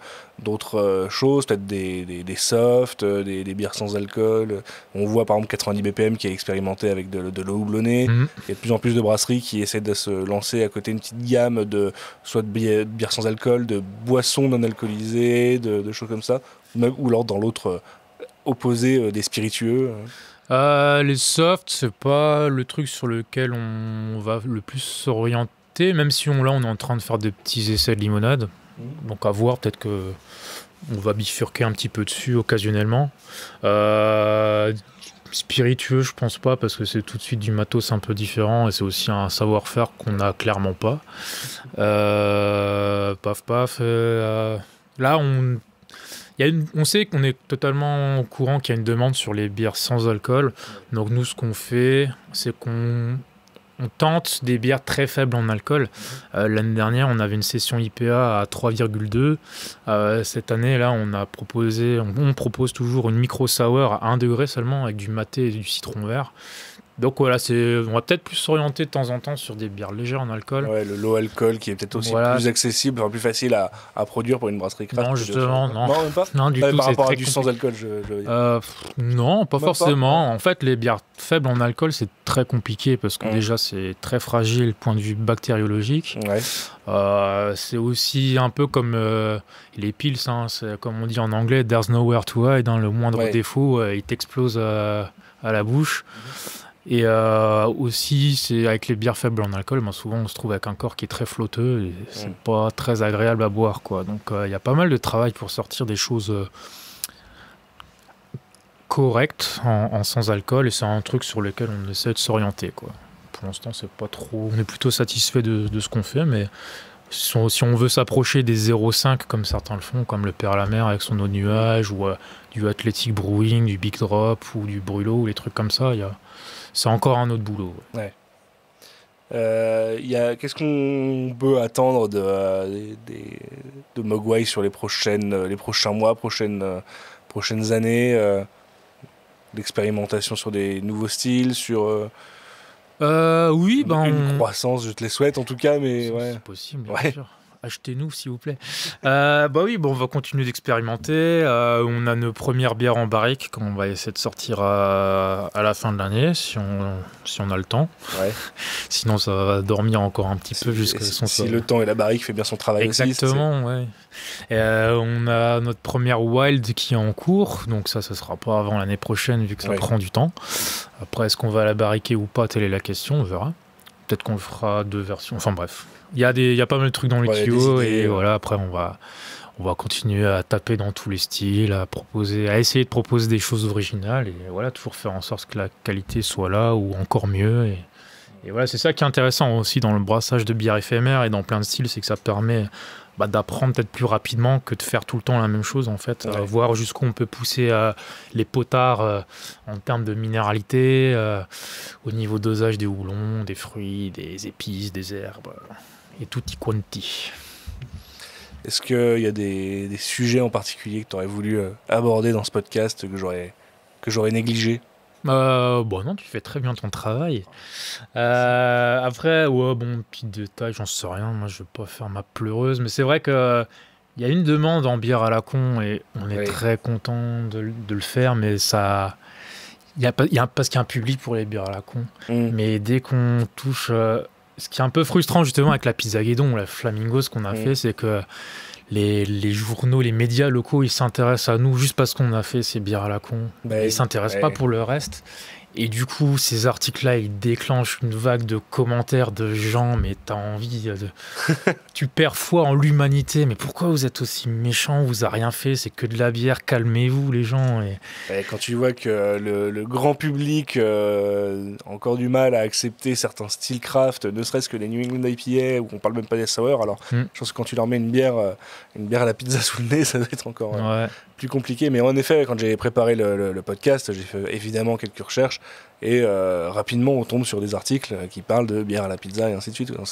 Speaker 2: choses, peut-être des softs, des bières sans alcool? On voit par exemple 90 BPM qui a expérimenté avec de l'eau houblonnée. Il y a de plus en plus de brasseries qui essaient de se lancer à côté une petite gamme soit de bières sans alcool, de boissons non alcoolisées, de choses comme ça. Ou alors dans l'autre opposé, des spiritueux.
Speaker 3: Les softs, c'est pas le truc sur lequel on va le plus s'orienter, même si on est en train de faire des petits essais de limonade. Donc à voir, peut-être que on va bifurquer un petit peu dessus occasionnellement. Spiritueux, je pense pas, parce que c'est tout de suite du matos un peu différent et c'est aussi un savoir-faire qu'on n'a clairement pas. Là, on sait qu'on est totalement au courant qu'il y a une demande sur les bières sans alcool. Donc nous, ce qu'on fait, c'est qu'on tente des bières très faibles en alcool. L'année dernière, on avait une session IPA à 3,2. Cette année, là, on propose toujours une micro sour à 1 degré seulement, avec du maté et du citron vert. Donc voilà, on va peut-être plus s'orienter de temps en temps sur des bières légères en alcool.
Speaker 2: Ouais, le low alcool qui est peut-être aussi plus accessible, plus facile à produire pour une brasserie craft.
Speaker 3: Non, justement, non.
Speaker 2: Non, même pas.
Speaker 3: Non, du tout.
Speaker 2: Par rapport à du sans alcool, je veux dire.
Speaker 3: Non, pas
Speaker 2: Même
Speaker 3: forcément.
Speaker 2: pas.
Speaker 3: En fait, les bières faibles en alcool, c'est très compliqué parce que déjà, c'est très fragile du point de vue bactériologique.
Speaker 2: Ouais.
Speaker 3: C'est aussi un peu comme les pils, hein, c'est comme on dit en anglais, there's nowhere to hide. Hein, le moindre défaut, il t'explose à la bouche. Et aussi, c'est avec les bières faibles en alcool, souvent on se trouve avec un corps qui est très flotteux et c'est pas très agréable à boire, quoi. Donc il y a pas mal de travail pour sortir des choses correctes en sans alcool et c'est un truc sur lequel on essaie de s'orienter, quoi. Pour l'instant, c'est pas trop. On est plutôt satisfait de ce qu'on fait, mais si on veut s'approcher des 0,5 comme certains le font, comme le Père à la Mer avec son eau de nuage ou du Athletic Brewing, du Big Drop ou du Brûlot ou les trucs comme ça, c'est encore un autre boulot.
Speaker 2: Ouais. Qu'est-ce qu'on peut attendre de Mogwai sur les prochains mois, prochaines années, l'expérimentation sur des nouveaux styles, sur
Speaker 3: oui,
Speaker 2: une croissance, je te les souhaite en tout cas, mais
Speaker 3: c'est possible, bien sûr. Achetez-nous, s'il vous plaît. Oui, on va continuer d'expérimenter. On a nos premières bières en barrique qu'on va essayer de sortir à la fin de l'année, si on a le temps.
Speaker 2: Ouais.
Speaker 3: Sinon, ça va dormir encore un petit peu jusqu'à son
Speaker 2: Si le temps et la barrique fait bien son travail.
Speaker 3: Exactement, oui. On a notre première wild qui est en cours, donc ça sera pas avant l'année prochaine, vu que ça prend du temps. Après, est-ce qu'on va la barriquer ou pas, telle est la question, on verra. Peut-être qu'on fera 2 versions. Enfin bref, il y a pas mal de trucs dans les tuyaux et voilà. Après, on va continuer à taper dans tous les styles, à essayer de proposer des choses originales et voilà, toujours faire en sorte que la qualité soit là ou encore mieux. Et voilà, c'est ça qui est intéressant aussi dans le brassage de bière éphémère et dans plein de styles, c'est que ça permet d'apprendre peut-être plus rapidement que de faire tout le temps la même chose, en fait. Voir jusqu'où on peut pousser les potards en termes de minéralité, au niveau dosage des houblons, des fruits, des épices, des herbes, et tutti quanti.
Speaker 2: Est-ce qu'il y a des sujets en particulier que tu aurais voulu aborder dans ce podcast que j'aurais négligé?
Speaker 3: Non, tu fais très bien ton travail. Après, petit détail, j'en sais rien. Moi, je vais pas faire ma pleureuse, mais c'est vrai que il y a une demande en bière à la con et on est très content de le faire, mais ça, parce qu'il y a un public pour les bières à la con. Mais dès qu'on touche, ce qui est un peu frustrant justement avec la Pizza Guédon, la Flamingos qu'on a fait, c'est que les journaux, les médias locaux, ils s'intéressent à nous juste parce qu'on a fait ces bières à la con. Ils s'intéressent pas pour le reste. Et du coup, ces articles-là, ils déclenchent une vague de commentaires de gens, mais t'as envie de... Tu perds foi en l'humanité, mais pourquoi vous êtes aussi méchants? Vous avez rien fait, c'est que de la bière, calmez-vous les gens. Et
Speaker 2: quand tu vois que le grand public a encore du mal à accepter certains styles craft, ne serait-ce que les New England IPA, où on parle même pas des sour, alors je pense que quand tu leur mets une bière à la pizza sous le nez, ça doit être encore plus compliqué. Mais en effet, quand j'ai préparé le podcast, j'ai fait évidemment quelques recherches et rapidement on tombe sur des articles qui parlent de bière à la pizza et ainsi de suite. Donc,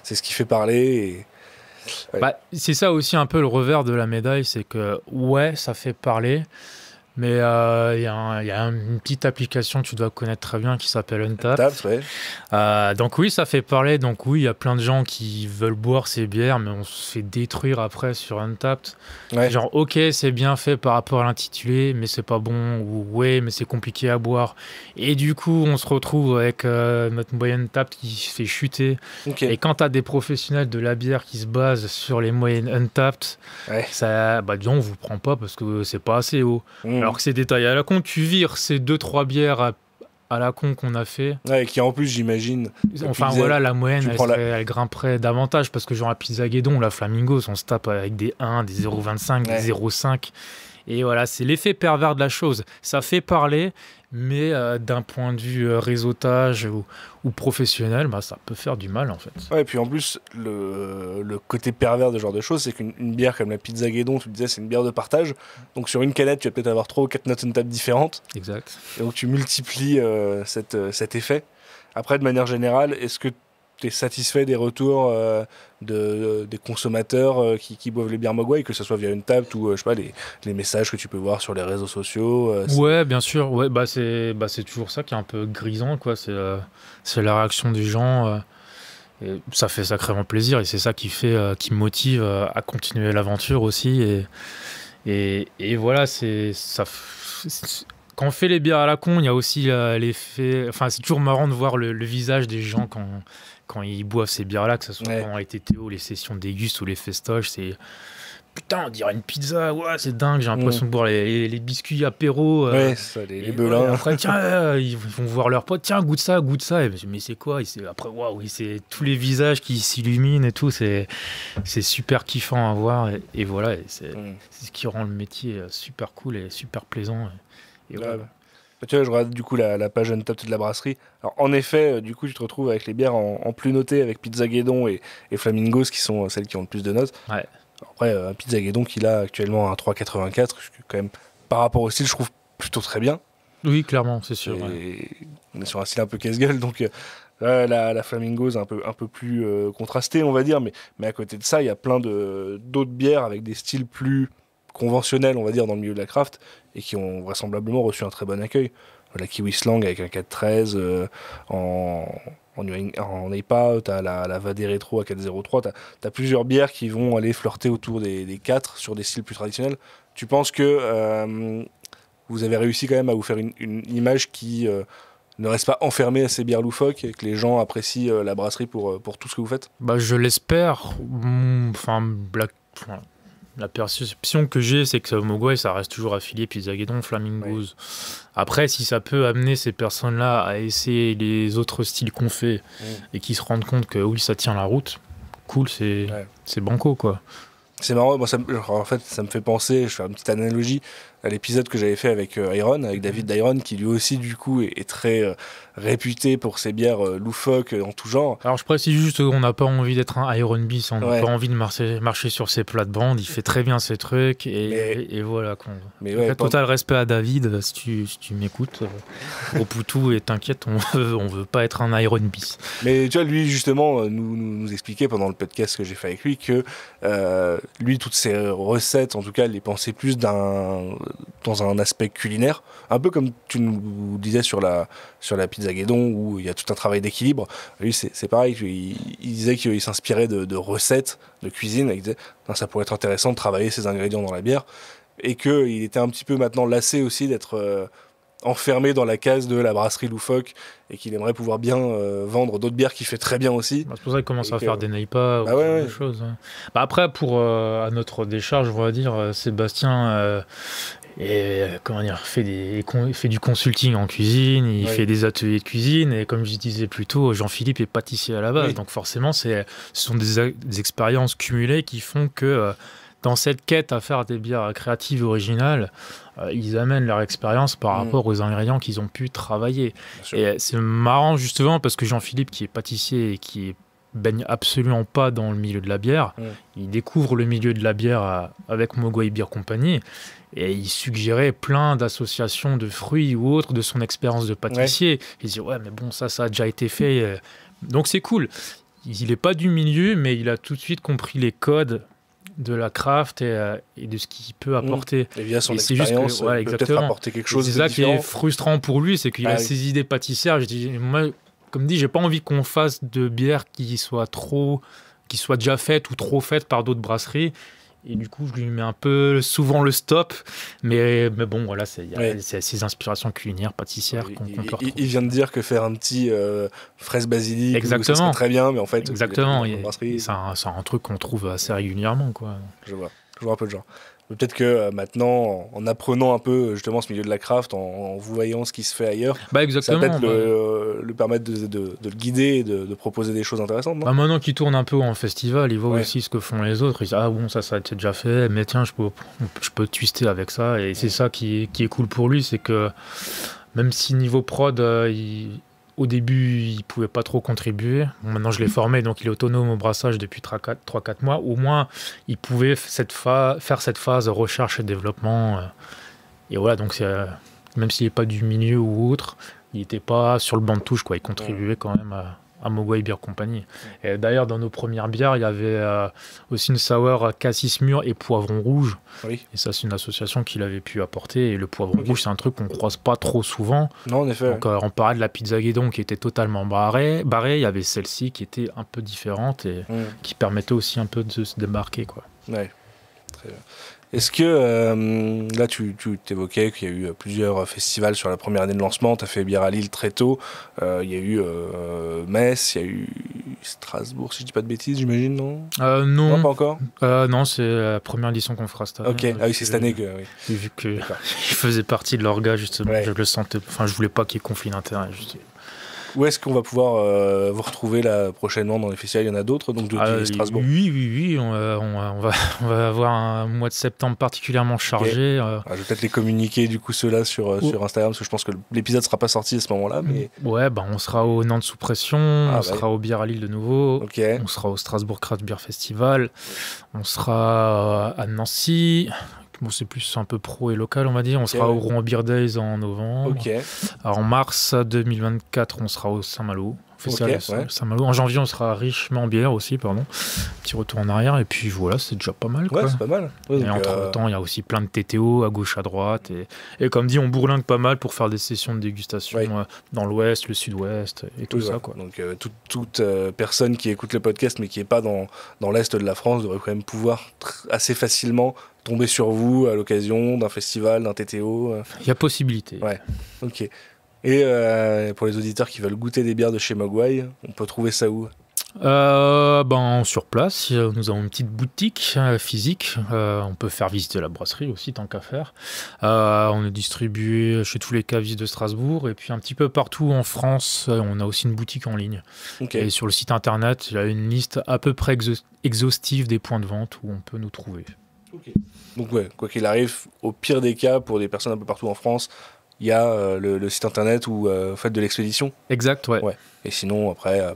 Speaker 2: c'est ce qui fait parler.
Speaker 3: C'est ça aussi un peu le revers de la médaille, c'est que ça fait parler, mais il y a une petite application que tu dois connaître très bien qui s'appelle Untappd. Donc oui, ça fait parler. Donc oui, il y a plein de gens qui veulent boire ces bières, mais on se fait détruire après sur Untappd. Genre, ok, c'est bien fait par rapport à l'intitulé, mais c'est pas bon. Ou mais c'est compliqué à boire. Et du coup, on se retrouve avec notre moyenne Untappd qui se fait chuter. Et quand tu as des professionnels de la bière qui se basent sur les moyennes Untappd, ça, disons, on vous prend pas parce que c'est pas assez haut. Alors que c'est détaillé à la con, tu vires ces 2-3 bières à la con qu'on a fait.
Speaker 2: Et qui en plus, j'imagine...
Speaker 3: la moyenne, elle grimperait davantage parce que genre la Pizza Guédon, la Flamingos, on se tape avec des 1, des 0,25, des 0,5. Et voilà, c'est l'effet pervers de la chose. Ça fait parler, mais d'un point de vue réseautage ou professionnel, ça peut faire du mal en fait.
Speaker 2: Et puis en plus, le côté pervers de ce genre de choses, c'est qu'une bière comme la Pizza Guédon, tu disais, c'est une bière de partage. Donc sur une canette, tu vas peut-être avoir 3 ou 4 notes Untappd différentes.
Speaker 3: Exact.
Speaker 2: Et donc tu multiplies cet effet. Après, de manière générale, est-ce que es satisfait des retours des consommateurs qui boivent les bières Mogwai, que ce soit via une table ou je sais pas, les messages que tu peux voir sur les réseaux sociaux.
Speaker 3: Ouais, bien sûr. Ouais, c'est toujours ça qui est un peu grisant, quoi. C'est la réaction des gens. Et ça fait sacrément plaisir et c'est ça qui me motive à continuer l'aventure aussi. Et voilà, quand on fait les bières à la con, il y a aussi l'effet. Enfin, c'est toujours marrant de voir le visage des gens quand ils boivent ces bières-là, que ce soit pendant les TTO, les sessions de dégustes ou les festoches. C'est putain, on dirait une pizza, ouais, c'est dingue. J'ai l'impression de boire les biscuits apéro.
Speaker 2: Ouais, ça, les belins.
Speaker 3: Après, tiens, ils vont voir leurs potes, tiens, goûte ça. Et mais c'est quoi? Après, waouh, c'est tous les visages qui s'illuminent et tout. C'est super kiffant à voir. Et voilà, c'est ce qui rend le métier super cool et super plaisant. Et voilà.
Speaker 2: Tu vois, je regarde du coup la page Untappd de la brasserie. Alors, en effet, du coup, tu te retrouves avec les bières en plus notées, avec Pizza Guédon et Flamingos, qui sont celles qui ont le plus de notes.
Speaker 3: Ouais.
Speaker 2: Après, un Pizza Guédon qu'il a actuellement un 3,84, quand même, par rapport au style, je trouve plutôt très bien.
Speaker 3: Oui, clairement, c'est sûr.
Speaker 2: On est sur un style un peu casse-gueule, donc la Flamingos un peu plus contrastée, on va dire. Mais à côté de ça, il y a plein d'autres bières avec des styles plus conventionnels, on va dire, dans le milieu de la craft, et qui ont vraisemblablement reçu un très bon accueil. La Kiwi Slang avec un 4,13 en IPA, tu as la Vadé Rétro à 4,03. Tu as plusieurs bières qui vont aller flirter autour des 4 sur des styles plus traditionnels. Tu penses que vous avez réussi quand même à vous faire une image qui ne reste pas enfermée à ces bières loufoques et que les gens apprécient la brasserie pour tout ce que vous faites?
Speaker 3: Je l'espère. La perception que j'ai, c'est que Mogwai, ça reste toujours affilié Pizza Guédon, Flamingos. Ouais. Après, si ça peut amener ces personnes-là à essayer les autres styles qu'on fait et qu'ils se rendent compte que oui, ça tient la route, cool, c'est banco, quoi.
Speaker 2: C'est marrant, moi, en fait, ça me fait penser, je fais une petite analogie, à l'épisode que j'avais fait avec Iron, avec David d'Iron, qui lui aussi, du coup, est très réputé pour ses bières loufoques en tout genre.
Speaker 3: Alors, je précise juste qu'on n'a pas envie d'être un Iron Beast, on n'a pas envie de marcher sur ses plates-bandes, il fait très bien ses trucs, et voilà. Total respect à David, si tu m'écoutes, au Poutou, et t'inquiète, on veut pas être un Iron Beast.
Speaker 2: Mais tu vois, lui, justement, nous expliquait pendant le podcast que j'ai fait avec lui que lui, toutes ses recettes, en tout cas, les pensait plus dans un aspect culinaire, un peu comme tu nous disais sur la Pizza Guédon, où il y a tout un travail d'équilibre. Lui, c'est pareil, il disait qu'il s'inspirait de recettes de cuisine, il disait ça pourrait être intéressant de travailler ces ingrédients dans la bière, et qu'il était un petit peu maintenant lassé aussi d'être enfermé dans la case de la brasserie loufoque, et qu'il aimerait pouvoir bien vendre d'autres bières qu'il fait très bien aussi.
Speaker 3: C'est pour ça qu'il commence à faire des Naipa ou des choses. Après, à notre décharge, on va dire, Sébastien fait du consulting en cuisine, il fait des ateliers de cuisine, et comme je disais plus tôt, Jean-Philippe est pâtissier à la base, donc forcément ce sont des expériences cumulées qui font que dans cette quête à faire des bières créatives originales, ils amènent leur expérience par rapport aux ingrédients qu'ils ont pu travailler. Et c'est marrant justement parce que Jean-Philippe, qui est pâtissier et qui baigne absolument pas dans le milieu de la bière, il découvre le milieu de la bière avec Mogwai Beer Company, et il suggérait plein d'associations de fruits ou autres de son expérience de pâtissier. Il dit mais bon, ça a déjà été fait, donc c'est cool. Il n'est pas du milieu, mais il a tout de suite compris les codes de la craft et de ce qu'il peut apporter.
Speaker 2: Et via son expérience, il peut peut-être apporter quelque chose de différent.
Speaker 3: C'est ça qui est frustrant pour lui, c'est qu'il a ses idées pâtissières. Je dis, moi, comme dit, j'ai pas envie qu'on fasse de bière qui soit déjà faite ou trop faite par d'autres brasseries. Et du coup, je lui mets un peu souvent le stop. Mais bon, voilà, c'est ces inspirations culinaires, pâtissières qu'on peut retrouver.
Speaker 2: Il vient de dire que faire un petit fraise basilic, ça serait très bien, mais en fait,
Speaker 3: exactement. C'est un truc qu'on trouve assez régulièrement, quoi.
Speaker 2: Je vois un peu le genre. Peut-être que maintenant, en apprenant un peu justement ce milieu de la craft, en vous voyant ce qui se fait ailleurs, ça va peut-être le permettre de le guider et de proposer des choses intéressantes. Non
Speaker 3: maintenant qu'il tourne un peu en festival, il voit aussi ce que font les autres. Il dit ça a été déjà fait, mais tiens, je peux twister avec ça. Et c'est ça qui est cool pour lui, c'est que même si niveau prod, au début, il ne pouvait pas trop contribuer. Maintenant, je l'ai formé, donc il est autonome au brassage depuis 3-4 mois. Au moins, il pouvait faire cette phase recherche et développement. Et voilà, donc même s'il n'est pas du milieu ou autre, il n'était pas sur le banc de touche, quoi. Il contribuait quand même à Mogwai Beer Company. Et d'ailleurs, dans nos premières bières, il y avait aussi une sour cassis mûr et poivron rouge.
Speaker 2: Oui.
Speaker 3: Et ça, c'est une association qu'il avait pu apporter. Et le poivron rouge, c'est un truc qu'on croise pas trop souvent.
Speaker 2: Non, en effet.
Speaker 3: Donc, on parlait de la pizza guédon qui était totalement barrée. Il y avait celle-ci qui était un peu différente et qui permettait aussi un peu de se démarquer, quoi.
Speaker 2: Ouais. Très bien. Est-ce que, là, tu t'évoquais qu'il y a eu plusieurs festivals sur la première année de lancement, tu as fait bière à Lille très tôt, il y a eu Metz, il y a eu Strasbourg, si je dis pas de bêtises, j'imagine, non?
Speaker 3: Non,
Speaker 2: pas encore.
Speaker 3: Non, c'est la première édition qu'on fera cette année.
Speaker 2: Ok, ah oui, c'est cette année que... Oui.
Speaker 3: Vu qu'il faisait partie de l'orga, justement, je le sentais, je voulais pas qu'il y ait conflit d'intérêt.
Speaker 2: Où est-ce qu'on va pouvoir vous retrouver là prochainement dans les festivals? Il y en a d'autres, donc de Strasbourg.
Speaker 3: Oui, on va avoir un mois de septembre particulièrement chargé.
Speaker 2: Je vais peut-être les communiquer du coup ceux-là sur Instagram, parce que je pense que l'épisode sera pas sorti à ce moment-là. Mais...
Speaker 3: Ouais, on sera au Nantes sous pression, on sera au Bière à Lille de nouveau, on sera au Strasbourg Craft Beer Festival, on sera à Nancy. Bon, c'est plus un peu pro et local, on va dire. On sera au Rouen Beer Days en novembre. Alors, en mars 2024, on sera au Saint-Malo. Saint-Malo. En janvier, on sera à Richemont-Bière aussi, pardon. Petit retour en arrière. Et puis voilà, c'est déjà pas mal.
Speaker 2: Ouais, c'est pas mal. Ouais,
Speaker 3: et entre-temps, il y a aussi plein de TTO à gauche, à droite. Et comme dit, on bourlingue pas mal pour faire des sessions de dégustation dans l'ouest, le sud-ouest et tout ça. Quoi.
Speaker 2: Donc, toute personne qui écoute le podcast mais qui n'est pas dans l'est de la France devrait quand même pouvoir assez facilement tomber sur vous à l'occasion d'un festival, d'un TTO.
Speaker 3: Il y a possibilité.
Speaker 2: Ouais, ok. Et pour les auditeurs qui veulent goûter des bières de chez Mogwai, on peut trouver ça où?
Speaker 3: Sur place, nous avons une petite boutique physique. On peut faire visiter la brasserie aussi, tant qu'à faire. On est distribué chez tous les cavistes de Strasbourg et puis un petit peu partout en France. On a aussi une boutique en ligne. Et sur le site internet, il y a une liste à peu près exhaustive des points de vente où on peut nous trouver.
Speaker 2: Donc quoi qu'il arrive, au pire des cas, pour des personnes un peu partout en France, il y a le site internet où vous faites de l'expédition.
Speaker 3: Exact, ouais.
Speaker 2: Et sinon, après,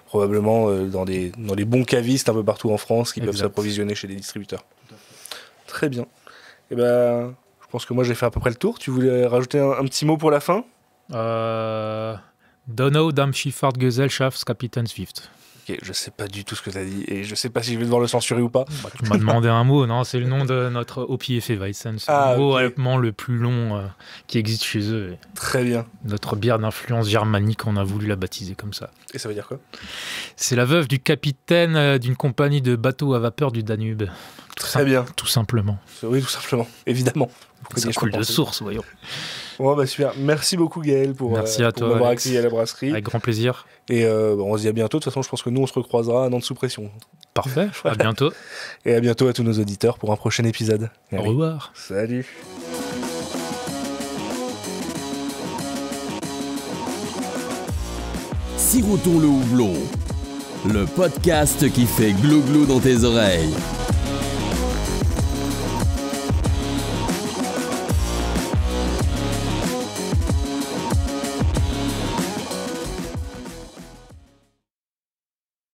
Speaker 2: probablement dans les bons cavistes un peu partout en France qui peuvent s'approvisionner chez des distributeurs. Très bien. Et je pense que moi j'ai fait à peu près le tour. Tu voulais rajouter un petit mot pour la fin?
Speaker 3: Donau dam Schifffahrtgesellschaft Kapitän Swift.
Speaker 2: Je sais pas du tout ce que tu as dit et je sais pas si je vais devoir le censurer ou pas.
Speaker 3: Tu m'as demandé un mot, non? C'est le nom de notre OPF-Weizen. C'est le mot allemand le plus long qui existe chez eux.
Speaker 2: Très bien.
Speaker 3: Notre bière d'influence germanique, on a voulu la baptiser comme ça.
Speaker 2: Et ça veut dire quoi?
Speaker 3: C'est la veuve du capitaine d'une compagnie de bateaux à vapeur du Danube.
Speaker 2: Très bien.
Speaker 3: Tout simplement.
Speaker 2: Oui, tout simplement, évidemment.
Speaker 3: Ça coule de source, voyons.
Speaker 2: Bon, super. Merci beaucoup Gaël pour m'avoir accueilli à la brasserie.
Speaker 3: Avec grand plaisir.
Speaker 2: Et on se dit à bientôt. De toute façon, je pense que nous, on se recroisera à Nantes sous pression.
Speaker 3: Parfait. À bientôt.
Speaker 2: Et à bientôt à tous nos auditeurs pour un prochain épisode.
Speaker 3: Au revoir.
Speaker 2: Salut.
Speaker 1: Sirotons le houblon, le podcast qui fait glou-glou dans tes oreilles.